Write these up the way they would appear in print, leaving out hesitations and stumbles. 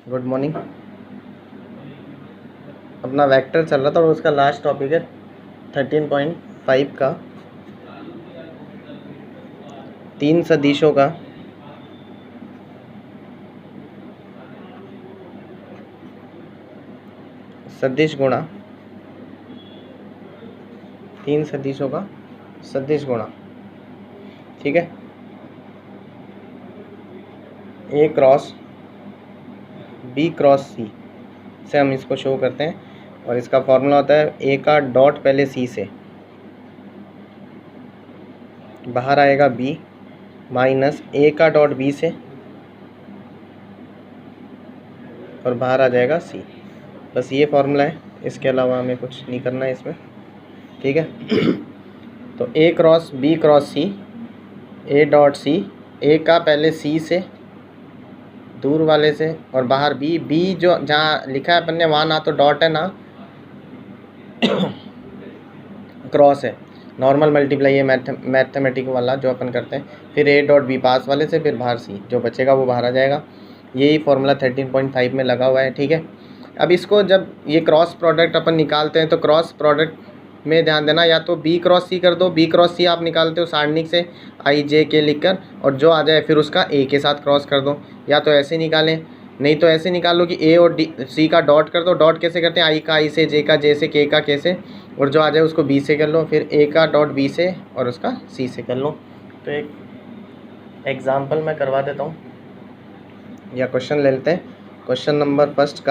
Good morning. अपना vector चल रहा था और उसका लास्ट टॉपिक है 13.5 का 3 सदिशों का सदिश गुणा। 3 सदिशों का सदिश गुणा। ठीक है, ए क्रॉस बी क्रॉस सी से हम इसको शो करते हैं और इसका फॉर्मूला होता है ए का डॉट पहले सी से बाहर आएगा बी माइनस ए का डॉट बी से और बाहर आ जाएगा सी। बस ये फॉर्मूला है, इसके अलावा हमें कुछ नहीं करना है इसमें। ठीक है तो A cross B cross C, A dot C, A का पहले सी से दूर वाले से और बाहर बी। बी जो जहाँ लिखा है अपन ने वहाँ ना तो डॉट है ना क्रॉस है, नॉर्मल मल्टीप्लाई है मैथमेटिक वाला जो अपन करते हैं। फिर ए डॉट बी पास वाले से, फिर बाहर सी, जो बचेगा वो बाहर आ जाएगा। यही फॉर्मूला 13.5 में लगा हुआ है। ठीक है, अब इसको जब ये क्रॉस प्रोडक्ट अपन निकालते हैं तो क्रॉस प्रोडक्ट में ध्यान देना, या तो बी क्रॉस सी कर दो। बी क्रॉस सी आप निकालते हो सारणिक से आई जे के लिख कर, और जो आ जाए फिर उसका ए के साथ क्रॉस कर दो, या तो ऐसे निकालें, नहीं तो ऐसे निकालो कि ए और डी सी का डॉट कर दो। डॉट कैसे करते हैं, आई का आई से, जे का जे से, के का के से, और जो आ जाए उसको बी से कर लो, फिर ए का डॉट बी से और उसका सी से कर लो। तो एक एग्जाम्पल मैं करवा देता हूँ या क्वेश्चन ले लेते हैं। क्वेश्चन नंबर फर्स्ट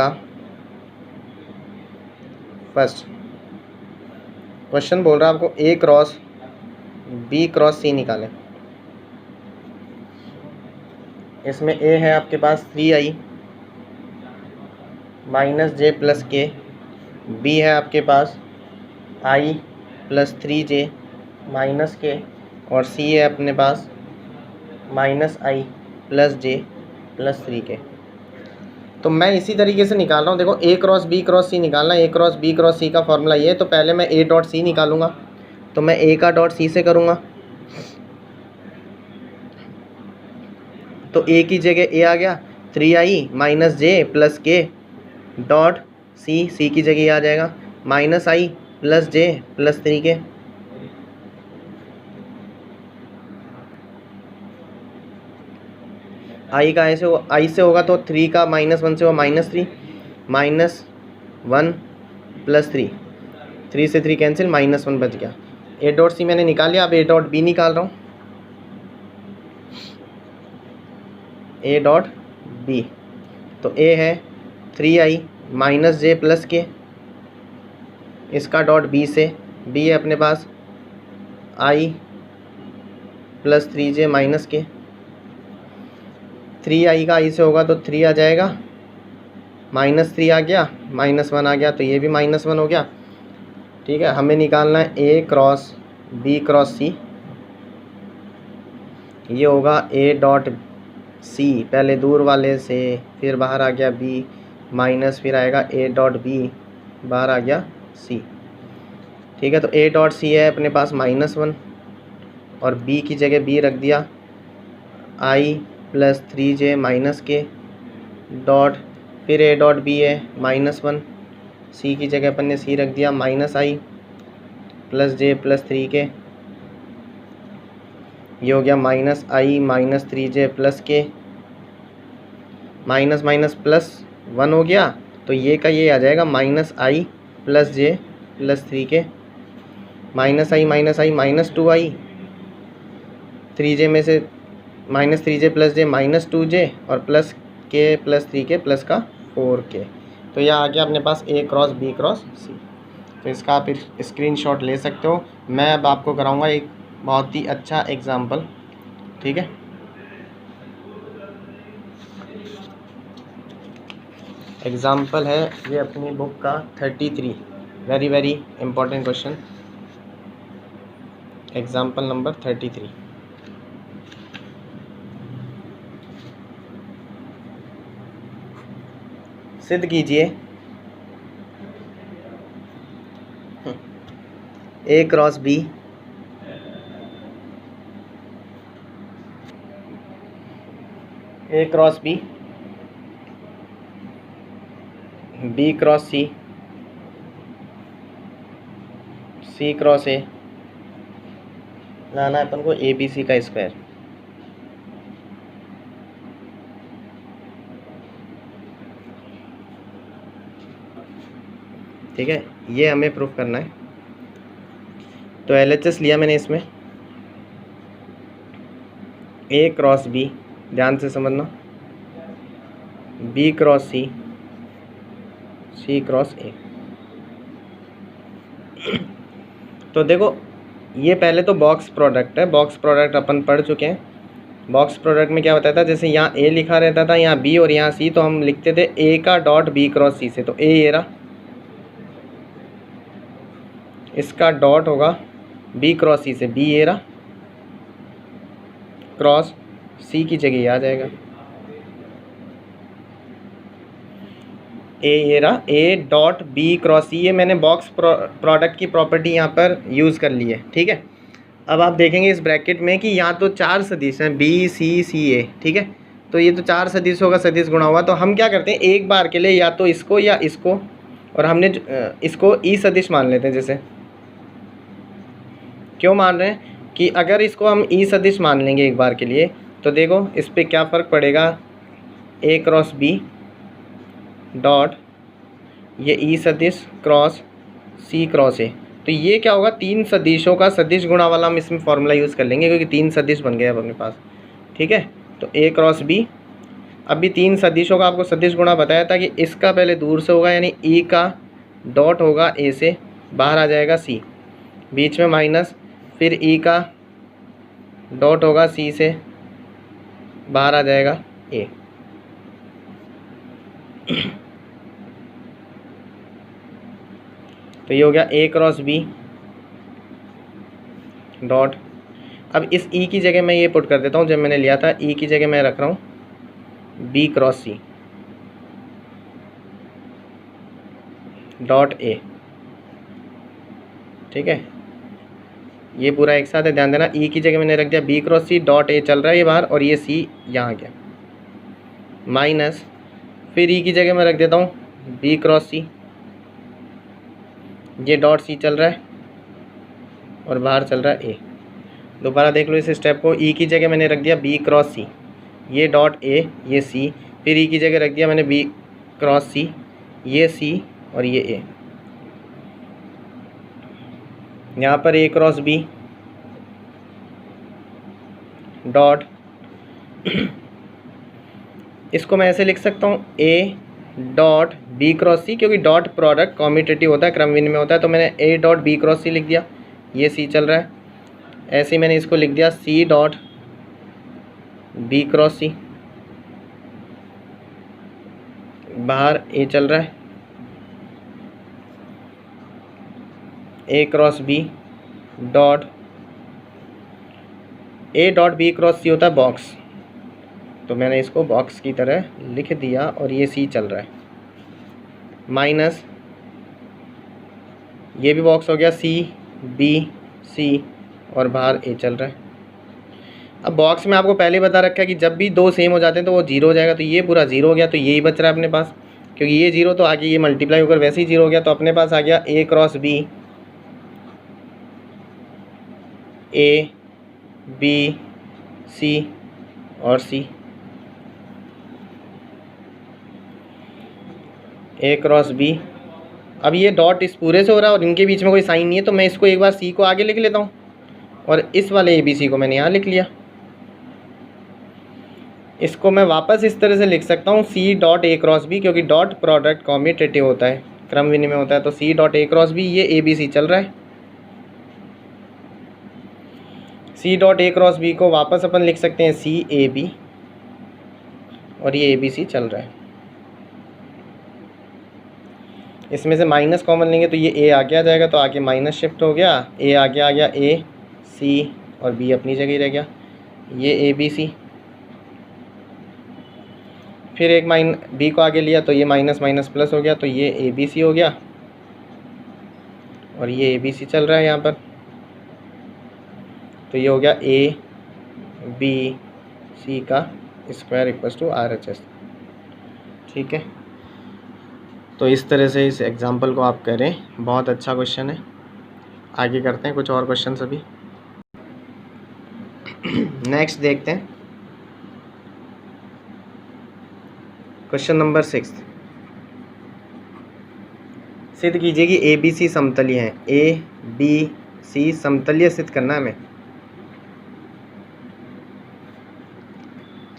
क्वेश्चन बोल रहा है आपको ए क्रॉस बी क्रॉस सी निकालें। इसमें ए है आपके पास 3i माइनस जे प्लस के, बी है आपके पास i प्लस 3j माइनस के, और सी है अपने पास minus i plus J plus 3k। तो मैं इसी तरीके से निकाल रहा हूँ। देखो ए क्रॉस बी क्रॉस सी निकालना है। ए क्रॉस बी क्रॉस सी का फॉर्मूला ये है, तो पहले मैं ए डॉट सी निकालूंगा। तो मैं ए का डॉट सी से करूँगा, तो ए की जगह ए आ गया, 3i माइनस जे प्लस के डॉट सी, सी की जगह आ जाएगा minus i plus J plus 3k। आई का ऐसे हो, आई से होगा तो 3 का -1 से होगा -3, -1 प्लस 3, 3 से 3 कैंसिल, -1 बच गया। ए डॉट सी मैंने निकाल लिया। अब ए डॉट बी निकाल रहा हूँ। ए डॉट बी, तो ए है 3i माइनस जे प्लस के, इसका डॉट बी से, बी है अपने पास i प्लस 3j माइनस के। 3i का i से होगा तो 3 आ जाएगा, -3 आ गया, -1 आ गया, तो ये भी -1 हो गया। ठीक है, हमें निकालना है ए क्रॉस बी क्रॉस सी। ये होगा ए डॉट सी, पहले दूर वाले से, फिर बाहर आ गया बी, माइनस, फिर आएगा ए डॉट बी, बाहर आ गया सी। ठीक है, तो ए डॉट सी है अपने पास -1 और बी की जगह बी रख दिया i प्लस 3j माइनस के डॉट, फिर ए डॉट बी है -1, सी की जगह अपन ने सी रख दिया -i plus J plus 3k। ये हो गया -i माइनस 3j प्लस के, माइनस माइनस प्लस 1 हो गया, तो ये का ये आ जाएगा -i plus J plus 3k, -i -2i, 3j में से -3j प्लस जे -2j और प्लस के प्लस 3k प्लस का 4k। तो यह आ गया अपने पास ए क्रॉस बी क्रॉस सी। तो इसका आप स्क्रीनशॉट ले सकते हो। मैं अब आपको कराऊंगा एक बहुत ही अच्छा एग्जाम्पल। ठीक है, एग्जाम्पल है ये अपनी बुक का 33, very very important question. Example number 33, सिद्ध कीजिए A cross B B cross C, C cross A, लाना है अपन को ए बी सी का स्क्वायर। ठीक है, ये हमें प्रूफ करना है। तो LHS लिया मैंने इसमें ए क्रॉस बी, ध्यान से समझना, B cross C, C cross A. तो देखो ये पहले तो बॉक्स प्रोडक्ट है, बॉक्स प्रोडक्ट अपन पढ़ चुके हैं। बॉक्स प्रोडक्ट में क्या होता था, जैसे यहाँ ए लिखा रहता था, यहाँ बी और यहाँ सी, तो हम लिखते थे ए का डॉट बी क्रॉस सी से। तो ए ये रहा, इसका डॉट होगा बी क्रॉस सी से, बी ये रहा, क्रॉस सी की जगह ये आ जाएगा, ए ये रहा, ए डॉट बी क्रॉस सी। ये मैंने बॉक्स प्रोडक्ट की प्रॉपर्टी यहाँ पर यूज़ कर ली है। ठीक है, अब आप देखेंगे इस ब्रैकेट में कि यहाँ तो 4 सदिश हैं, बी सी सी ए। ठीक है, तो ये तो 4 सदिशों का सदिश गुणा हुआ। तो हम क्या करते हैं, एक बार के लिए या तो इसको या इसको, और हमने इसको ई सदिश मान लेते हैं। जैसे क्यों मान रहे हैं कि अगर इसको हम ई सदिश मान लेंगे एक बार के लिए, तो देखो इस पर क्या फ़र्क पड़ेगा, ए क्रॉस बी डॉट ये ई सदिश क्रॉस सी क्रॉस ए। तो ये क्या होगा, 3 सदिशों का सदिश गुणा वाला हम इसमें फॉर्मूला यूज़ कर लेंगे, क्योंकि 3 सदिश बन गए अब अपने पास। ठीक है, तो ए क्रॉस बी, अभी 3 सदिशों का आपको सदिश गुणा बताया था कि इसका पहले दूर से होगा, यानी ई का डॉट होगा ए से, बाहर आ जाएगा सी, बीच में माइनस, फिर ई का डॉट होगा सी से, बाहर आ जाएगा ए। तो ये हो गया ए क्रॉस बी डॉट, अब इस ई की जगह मैं ये पुट कर देता हूँ, जब मैंने लिया था ई की जगह मैं रख रहा हूँ B cross C dot A. ठीक है, ये पूरा एक साथ है, ध्यान देना। ई की जगह मैंने रख दिया B cross C dot A, चल रहा है ये बाहर, और ये सी यहाँ गया, माइनस, फिर ई की जगह मैं रख देता हूँ बी क्रॉस सी, ये डॉट सी चल रहा है और बाहर चल रहा है ए। दोबारा देख लो इस स्टेप को, ई की जगह मैंने रख दिया बी क्रॉस सी, ये डॉट ए, ये सी, फिर ई की जगह रख दिया मैंने बी क्रॉस सी, ये सी और ये ए। यहाँ पर ए क्रॉस बी डॉट, इसको मैं ऐसे लिख सकता हूँ ए डॉट बी क्रॉस सी, क्योंकि डॉट प्रोडक्ट कॉम्यूटेटिव होता है, क्रम विनिमय होता है, तो मैंने ए डॉट बी क्रॉस सी लिख दिया, ये सी चल रहा है। ऐसे ही मैंने इसको लिख दिया C dot B cross C, बाहर ए चल रहा है, A cross B dot, A dot B cross C होता है बॉक्स, तो मैंने इसको बॉक्स की तरह लिख दिया, और ये सी चल रहा है, माइनस ये भी बॉक्स हो गया, सी बी सी और बाहर ए चल रहा है। अब बॉक्स में आपको पहले बता रखा है कि जब भी 2 सेम हो जाते हैं तो वो 0 हो जाएगा, तो ये पूरा 0 हो गया, तो यही बच रहा है अपने पास, क्योंकि ये 0 तो आगे ये मल्टीप्लाई होकर वैसे ही 0 हो गया, तो अपने पास आ गया A cross B, A B C और सी, ए क्रॉस बी। अब ये डॉट इस पूरे से हो रहा है और इनके बीच में कोई साइन नहीं है, तो मैं इसको एक बार सी को आगे लिख लेता हूँ, और इस वाले ए बी सी को मैंने यहाँ लिख लिया। इसको मैं वापस इस तरह से लिख सकता हूँ C dot A cross B, क्योंकि डॉट प्रोडक्ट कॉम्यूटेटिव होता है, क्रम विनिमय होता है, तो C dot A cross B, ये ए बी सी चल रहा है, C dot A cross B को वापस अपन लिख सकते हैं सी ए बी, और ये ए बी सी चल रहा है। इसमें से माइनस कॉमन लेंगे तो ये ए आगे आ जाएगा, तो आगे माइनस शिफ्ट हो गया, ए आगे आ गया, ए सी और बी अपनी जगह ही रह गया, ये ए बी सी, फिर एक बी को आगे लिया तो ये माइनस माइनस प्लस हो गया, तो ये ए बी सी हो गया, और ये ए बी सी चल रहा है यहाँ पर, तो ये हो गया ए बी सी का स्क्वायर इक्वल्स टू RHS। ठीक है, तो इस तरह से इस एग्ज़ाम्पल को आप करें, बहुत अच्छा क्वेश्चन है। आगे करते हैं कुछ और क्वेश्चन अभी। नेक्स्ट देखते हैं क्वेश्चन नंबर 6। सिद्ध कीजिए कि ए बी सी समतलीय है। ए बी सी समतलीय सिद्ध करना है हमें,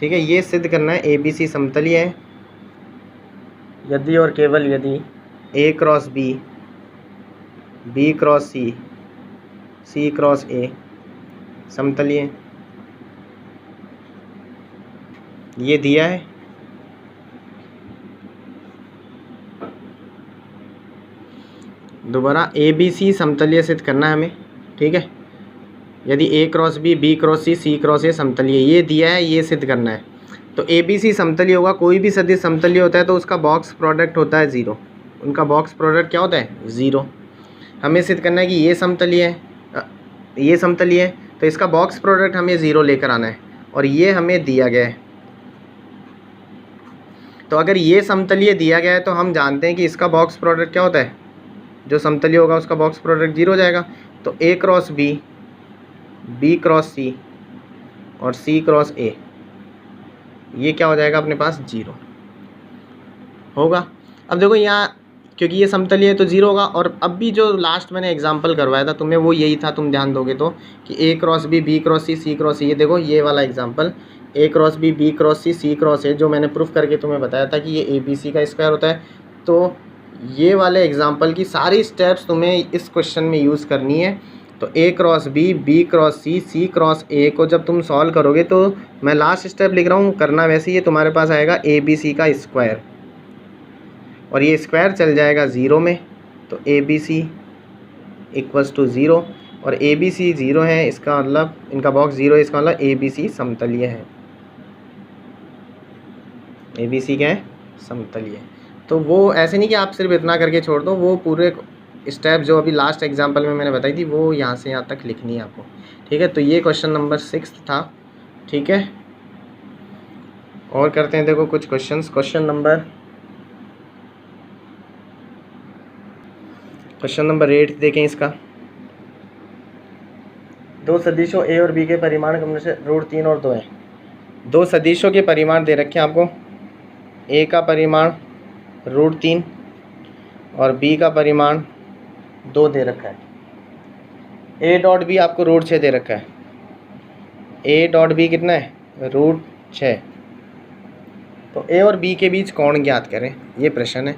ठीक है। ये सिद्ध करना है ए बी सी समतलीय है यदि और केवल यदि A cross B, B cross C, C cross A समतलीय है। ये दिया है। दोबारा ए बी सी समतलीय सिद्ध करना है हमें, ठीक है। यदि A cross B cross C cross A समतलीय, ये दिया है, ये सिद्ध करना है। तो ए बी सी समतलीय होगा, कोई भी सदिश समतलीय होता है तो उसका बॉक्स प्रोडक्ट होता है 0। उनका बॉक्स प्रोडक्ट क्या होता है? 0। हमें सिद्ध करना है कि ये समतलीय है, ये समतलीय है, तो इसका बॉक्स प्रोडक्ट हमें 0 लेकर आना है, और ये हमें दिया गया है। तो अगर ये समतलीय दिया गया है तो हम जानते हैं कि इसका बॉक्स प्रोडक्ट क्या होता है? जो समतलीय होगा उसका बॉक्स प्रोडक्ट 0 हो जाएगा। तो ए क्रॉस बी क्रॉस सी और सी क्रॉस ए, ये क्या हो जाएगा अपने पास? 0 होगा। अब देखो यहाँ, क्योंकि ये समतलीय है तो 0 होगा। और अब भी जो लास्ट मैंने एग्जांपल करवाया था तुम्हें वो यही था, तुम ध्यान दोगे तो, कि A cross B cross C cross A. ये देखो ये वाला example, A cross B cross C cross A, जो मैंने प्रूफ करके तुम्हें बताया था कि ये ए बी सी का स्क्वायर होता है। तो ये वाले एग्जाम्पल की सारी स्टेप्स तुम्हें इस क्वेश्चन में यूज़ करनी है। तो A cross B cross C cross A को जब तुम सॉल्व करोगे, तो मैं लास्ट स्टेप लिख रहा हूँ, करना वैसे ही, तुम्हारे पास आएगा ए बी सी का स्क्वायर, और ये स्क्वायर चल जाएगा 0 में। तो A B C equals to 0, और ए बी सी 0 है, इसका मतलब इनका बॉक्स 0 है, इसका मतलब ए बी सी समतलीय है। ए बी सी क्या है? समतलीय। तो वो ऐसे नहीं कि आप सिर्फ इतना करके छोड़ दो, वो पूरे स्टेप जो अभी लास्ट एग्जांपल में मैंने बताई थी वो यहाँ से यहाँ तक लिखनी है आपको, ठीक है। तो ये क्वेश्चन नंबर 6 था, ठीक है। और करते हैं देखो कुछ क्वेश्चंस। क्वेश्चन नंबर 8 देखें इसका। दो सदिशों ए और बी के परिमाण क्रम से √3 और 2 है। दो सदिशों के परिमाण दे रखे हैं आपको। ए का परिमाण √3 और बी का परिमाण 2 दे रखा है। ए डॉट बी आपको √6 दे रखा है। ए डॉट बी कितना है? √6। तो ए और बी के बीच कोण ज्ञात करें, ये प्रश्न है।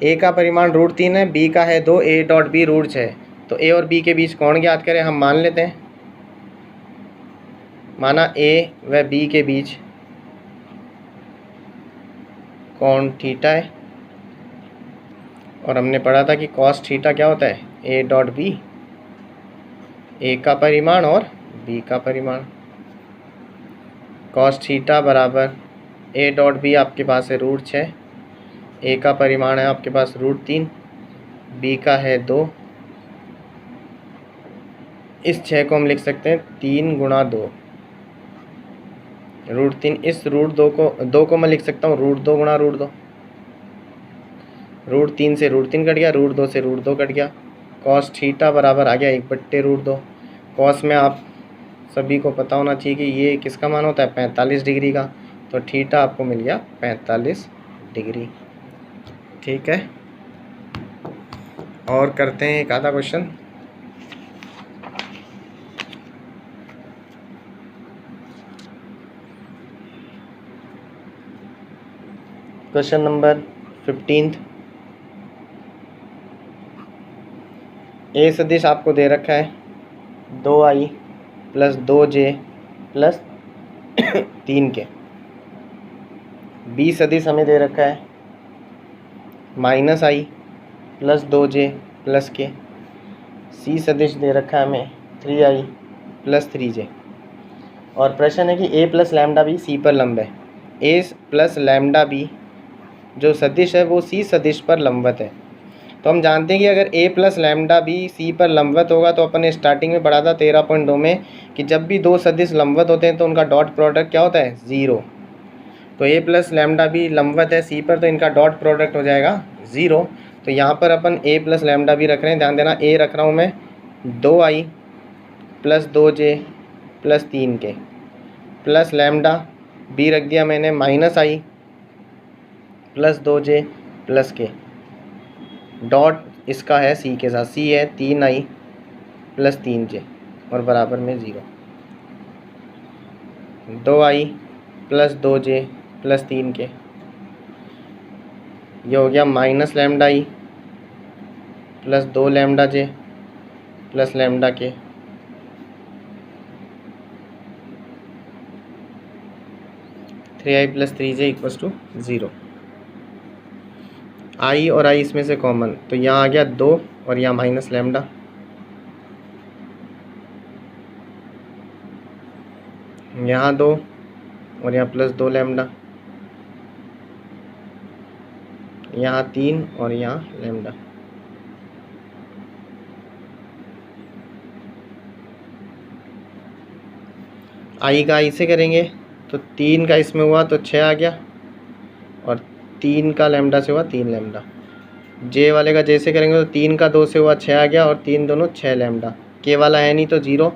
ए का परिमाण √3 है, बी का है 2, ए डॉट बी √6 है। तो ए और बी के बीच कोण ज्ञात करें। हम मान लेते हैं, माना ए व बी के बीच कोण थीटा है, और हमने पढ़ा था कि कॉस थीटा क्या होता है? ए डॉट बी, ए का परिमाण और बी का परिमाण। कॉस थीटा बराबर ए डॉट बी आपके पास है √6, ए का परिमाण है आपके पास √3, बी का है 2। इस 6 को हम लिख सकते हैं 3 गुणा 2, √3। इस √2 को मैं लिख सकता हूँ √2 गुणा √2। √3 से √3 कट गया, √2 से √2 कट गया। कॉस थीटा बराबर आ गया 1/√2। कॉस में आप सभी को पता होना चाहिए कि ये किसका मान होता है? 45 डिग्री का। तो थीटा आपको मिल गया 45 डिग्री, ठीक है। और करते हैं एक आधा क्वेश्चन। Question number 15। ए सदिश आपको दे रखा है 2i + 2j + 3 के। बी सदिश हमें दे रखा है -i + 2j + k। सी सदिश दे रखा है हमें 3i + 3j। और प्रश्न है कि a + λb सी पर लंब है। a + λb जो सदिश है वो सी सदिश पर लंबवत है। तो हम जानते हैं कि अगर a + λb सी पर लंबवत होगा, तो अपन स्टार्टिंग में पढ़ा था 13.2 में कि जब भी दो सदिश लंबवत होते हैं तो उनका डॉट प्रोडक्ट क्या होता है? 0। तो ए प्लस लैम्डा भी लंबवत है सी पर, तो इनका डॉट प्रोडक्ट हो जाएगा 0। तो यहाँ पर अपन ए प्लस लैम्डा भी रख रहे हैं, ध्यान देना। ए रख रहा हूँ मैं 2i plus 2j plus 3k plus lambda, B रख दिया मैंने -i plus 2j plus k। Dot इसका है सी के साथ, सी है 3i प्लस 3j और बराबर में 0। 2i plus 2j plus 3k, ये हो गया minus lambda i plus 2 lambda j plus lambda k। 3i plus 3j equals to 0। i और i इसमें से कॉमन, तो यहाँ आ गया 2 और यहाँ माइनस लैम्डा, यहाँ 2 और यहाँ प्लस 2 लैम्डा, यहाँ 3 और यहाँ लैम्डा। i का i से करेंगे तो 3 का इसमें हुआ तो 6 आ गया, और 3 का लैम्डा से हुआ 3 लैम्डा। j वाले का j से करेंगे तो 3 का 2 से हुआ 6 आ गया, और 3 दोनों 6 लैम्डा। k वाला है नहीं तो 0।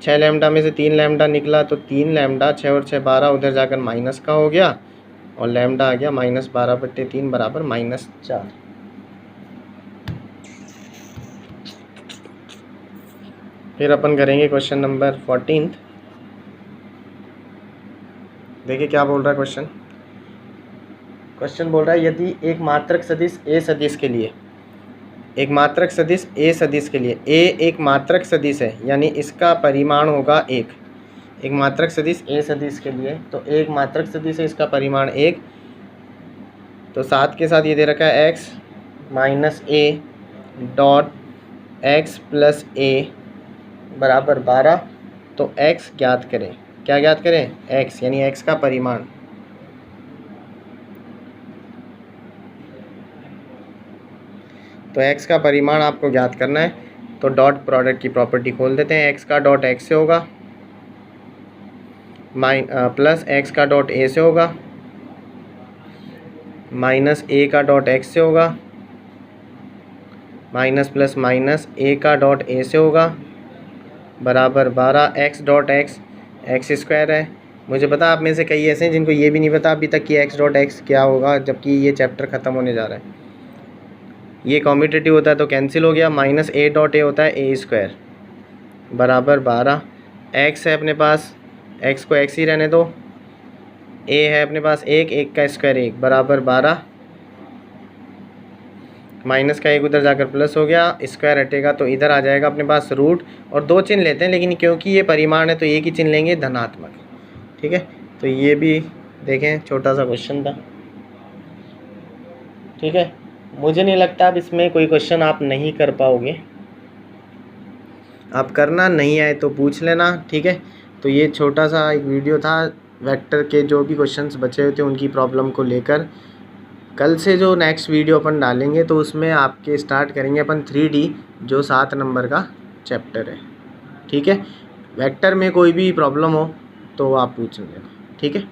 6 लैम्डा में से 3 लैम्डा निकला तो 3 लैम्डा, 6 और 6 12, उधर जाकर माइनस का हो गया, और लैम्डा आ गया -12/3 बराबर -4। फिर अपन करेंगे क्वेश्चन नंबर 14। देखिए क्या बोल रहा है क्वेश्चन। क्वेश्चन बोल रहा है यदि एक मात्रक सदिश ए सदिश के लिए, एक मात्रक सदिश ए सदिश के लिए, ए एक मात्रक सदिश है यानी इसका परिमाण होगा 1। एक मात्रक सदिश ए सदिश के लिए, तो एक मात्रक सदिश है, इसका परिमाण 1। तो साथ के साथ ये दे रखा है x minus A dot x plus A बराबर 12। तो x ज्ञात करें। क्या ज्ञात करें? x यानी x का परिमाण। तो x का परिमाण आपको ज्ञात करना है, तो डॉट प्रोडक्ट की प्रॉपर्टी खोल देते हैं। x का डॉट x से होगा प्लस x का डॉट a से होगा माइनस a का डॉट x से होगा माइनस प्लस माइनस a का डॉट a से होगा बराबर 12। x डॉट x स्क्वायर है। मुझे पता आप में से कई ऐसे हैं जिनको ये भी नहीं पता अभी तक कि x डॉट x क्या होगा, जबकि ये चैप्टर ख़त्म होने जा रहा है। ये कॉम्पिटेटिव होता है तो कैंसिल हो गया। माइनस a डॉट a होता है a स्क्वायर बराबर 12। x है अपने पास, x को x ही रहने दो। a है अपने पास 1 का स्क्वायर 1 बराबर 12। माइनस का 1 उधर जाकर प्लस हो गया, स्क्वायर हटेगा तो इधर आ जाएगा अपने पास रूट। और 2 चिन्ह लेते हैं, लेकिन क्योंकि ये परिमाण है तो एक ही चिन्ह लेंगे, धनात्मक। ठीक है, तो ये भी देखें छोटा सा क्वेश्चन था। ठीक है, मुझे नहीं लगता अब इसमें कोई क्वेश्चन आप नहीं कर पाओगे। आप करना, नहीं आए तो पूछ लेना। ठीक है, तो ये छोटा सा एक वीडियो था वेक्टर के जो भी क्वेश्चंस बचे हुए थे उनकी प्रॉब्लम को लेकर। कल से जो नेक्स्ट वीडियो अपन डालेंगे तो उसमें आपके स्टार्ट करेंगे अपन 3D जो 7 नंबर का चैप्टर है। ठीक है, वेक्टर में कोई भी प्रॉब्लम हो तो आप पूछ लेना। ठीक है।